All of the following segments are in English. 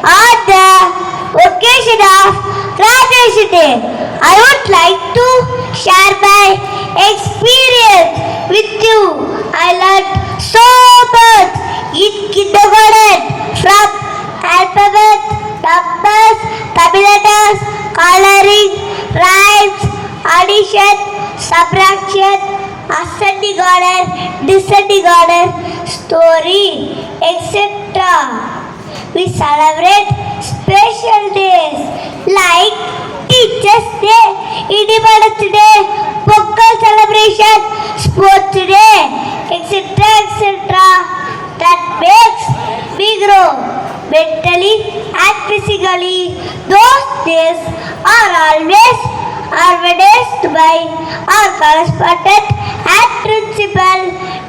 on the occasion of graduation day, I would like to share my experience with you. I learned so much in kindergarten from alphabet, numbers, Tamil letters, coloring, rhymes, addition, subtraction, ascending order, descending order, story, etc. We celebrate special days like Teachers' Day, Independence Day, Pongal celebration, Sports Day, etc. That makes me grow mentally and physically. Those days are always organized by our correspondent and principal.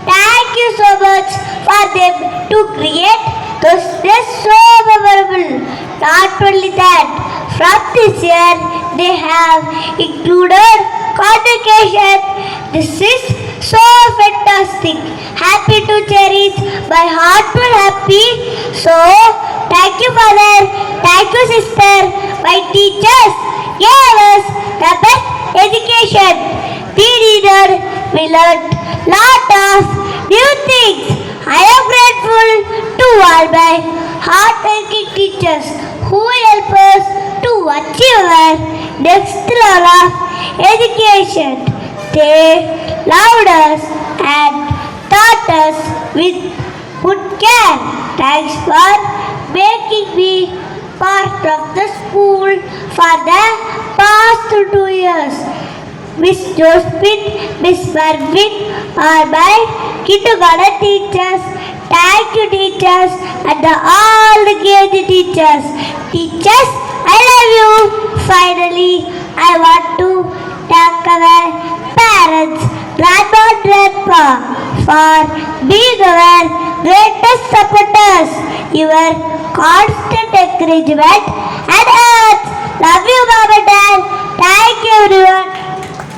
Thank you so much for them to create those days so memorable. Not only that, from this year they have included convocation. This is so fantastic. Happy to cherish. My heart will happy. So thank you father, thank you sister, my teachers gave us the best education. We learned lot of new things. I am grateful to all my hard-working teachers who help us to achieve our next level of education. They loved us and taught us with good care. Thanks for making me part of the school for the past 2 years. Miss Josephine, Miss Marvin are my kindergarten teachers. Thank you teachers and all the KG teachers. Teachers, I love you. Finally, I want to thank our parents, grandma and grandpa for being our greatest supporters. Your constant encouragement and